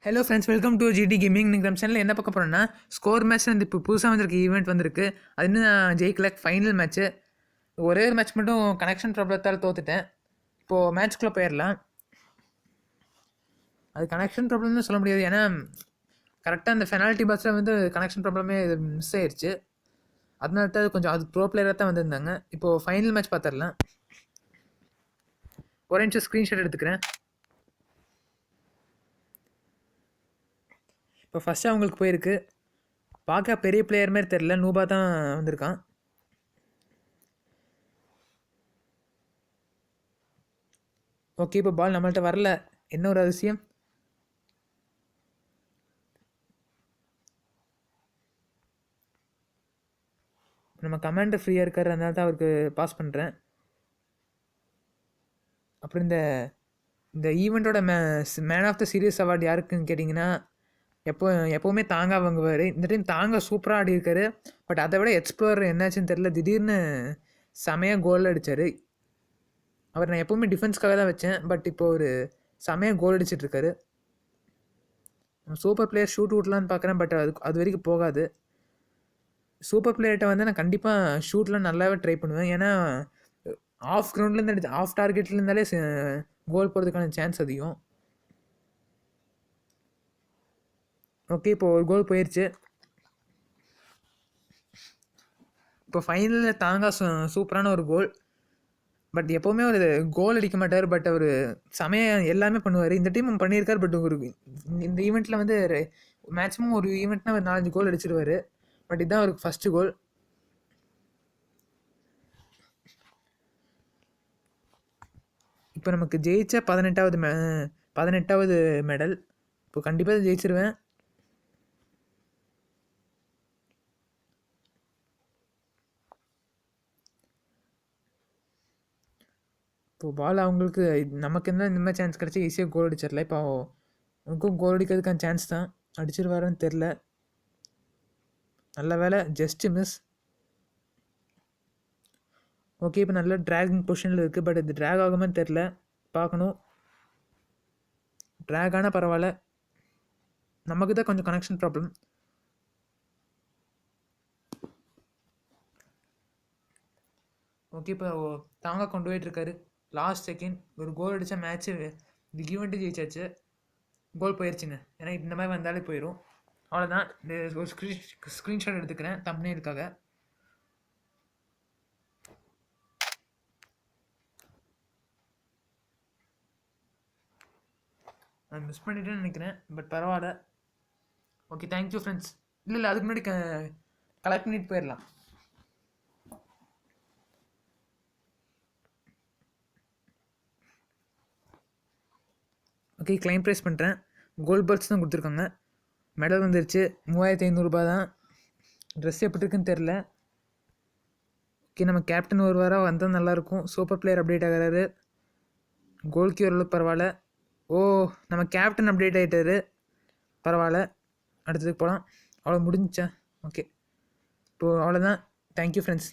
Hello friends, welcome to GT Gaming. நீங்கள் நம்ம சேனலில் என்ன பார்க்க போகிறோன்னா, ஸ்கோர் மேட்ச் வந்து இப்போ புதுசாக வந்திருக்கு, ஈவெண்ட் வந்திருக்கு. அது இன்னும் நான் ஜெயிக்கல. ஃபைனல் மேட்ச்சு, ஒரே ஒரு மேட்ச் மட்டும் கனெக்ஷன் ப்ராப்ளத்தால் தோத்துட்டேன். இப்போது மேட்ச்குள்ளே போயிடலாம். அது கனெக்ஷன் ப்ராப்ளம்னு சொல்ல முடியாது, ஏன்னா கரெக்டாக அந்த பெனால்ட்டி பாக்ஸில் வந்து கனெக்ஷன் ப்ராப்ளமே மிஸ் ஆயிடுச்சு. அதனால தான் கொஞ்சம் அது ப்ரோ பிளேயராக தான் வந்திருந்தாங்க. இப்போது ஃபைனல் மேட்ச் பார்த்துடலாம். ஒரு நிமிஷம் ஸ்க்ரீன்ஷாட் எடுத்துக்கிறேன். இப்போ ஃபஸ்ட்டு அவங்களுக்கு போயிருக்கு. பார்க்க பெரிய பிளேயர் மாதிரி தெரில, நூபா தான் வந்திருக்கான். ஓகே, இப்போ பால் நம்மள்ட்ட வரல. என்ன ஒரு அதிசயம். நம்ம கமாண்டர் ஃப்ரீயாக இருக்கார், அதனால தான் அவருக்கு பாஸ் பண்ணுறேன். அப்புறம் இந்த இந்த ஈவெண்ட்டோட man of the series award யாருக்குன்னு கேட்டிங்கன்னா, எப்போவுமே தாங்க வாங்குவார். இந்த டைம் தாங்க சூப்பராக ஆடி இருக்காரு. பட் அதை விட எக்ஸ்ப்ளோர் என்னாச்சுன்னு தெரில, திடீர்னு செமையாக கோல் அடித்தார். அவர் நான் எப்போவுமே டிஃபென்ஸ்க்காக தான் வச்சேன், பட் இப்போ ஒரு செமையாக கோல் அடிச்சிட்ருக்காரு. சூப்பர் பிளேயர் ஷூட் அவுட்லான்னு பார்க்குறேன், பட் அது வரைக்கும் போகாது. சூப்பர் பிளேயர்கிட்ட வந்து நான் கண்டிப்பாக ஷூட்லாம் நல்லாவே ட்ரை பண்ணுவேன், ஏன்னா ஆஃப் கிரவுண்ட்லேருந்து அடிச்சு ஆஃப் டார்கெட்லேருந்தாலே கோல் போகிறதுக்கான சான்ஸ் அதிகம். ஓகே, இப்போ ஒரு கோல் போயிடுச்சு. இப்போ ஃபைனலில் தாங்க சூப்பரான ஒரு கோல். பட் எப்போவுமே ஒரு கோல் அடிக்க மாட்டார், பட் அவர் சமயம் எல்லாமே பண்ணுவார். இந்த டீம் பண்ணியிருக்கார். பட் ஒரு இந்த ஈவெண்ட்டில் வந்து மேக்ஸிமம் ஒரு ஈவெண்ட்னா ஒரு 4-5 கோல் அடிச்சிருவார். பட் இதுதான் அவருக்கு ஃபஸ்ட்டு கோல். இப்போ நமக்கு ஜெயிச்ச 18வது மெடல். இப்போ கண்டிப்பாக ஜெயிச்சிருவேன். இப்போ பால் அவங்களுக்கு நமக்கு என்ன இந்த மாதிரி சான்ஸ் கிடச்சி ஈஸியாக கோல் அடிச்சிடல. இப்போ அவனுக்கும் கோல் அடிக்கிறதுக்கான சான்ஸ் தான். அடிச்சிருவாருன்னு தெரில. நல்ல வேலை, ஜஸ்ட்டு மிஸ். ஓகே, இப்போ நல்ல ட்ராகிங் பொசிஷனில் இருக்குது. பட் இது ட்ராக் ஆகுமான்னு தெரில, பார்க்கணும். ட்ராக் ஆனால் பரவாயில்ல, நமக்கு தான் கொஞ்சம் கனெக்ஷன் ப்ராப்ளம். ஓகே, இப்போ தாங்க கொண்டு போயிட்டுருக்காரு. லாஸ்ட் செகண்ட் ஒரு கோல் அடித்தா மேட்ச்சு இந்த ஈவெண்ட்டு ஜெயிச்சாச்சு. கோல் போயிடுச்சுங்க, ஏன்னா இந்த மாதிரி வந்தாலே போயிடும். அவ்வளோதான். ஒரு ஸ்க்ரீன்ஷாட் எடுத்துக்கிறேன் தம்ப்நெயிலுக்காக. நான் மிஸ் பண்ணிட்டேன்னு நினைக்கிறேன், பட் பரவாயில்ல. Okay, thank you friends. இல்லை அதுக்கு முன்னாடி கலெக்ட் பண்ணிட்டு போயிடலாம். ஓகே, கிளைம் ப்ரைஸ் பண்ணுறேன். கோல்ட் பர்ட்ஸ் தான் கொடுத்துருக்காங்க. மெடல் வந்துருச்சு, 3500 தான். ட்ரெஸ் எப்படி இருக்குன்னு தெரில. ஓகே, நம்ம கேப்டன் ஒரு வாரம் வந்தால் நல்லாயிருக்கும். சூப்பர் பிளேயர் அப்டேட் ஆகிறாரு. கோல்கி ஓரளவுக்கு பரவாயில்ல. ஓ, நம்ம கேப்டன் அப்டேட் ஆகிட்டாரு, பரவாயில்ல. அடுத்ததுக்கு போகலாம். அவ்வளோ முடிஞ்சிச்சா? ஓகே, இப்போது அவ்வளோதான். Thank you friends.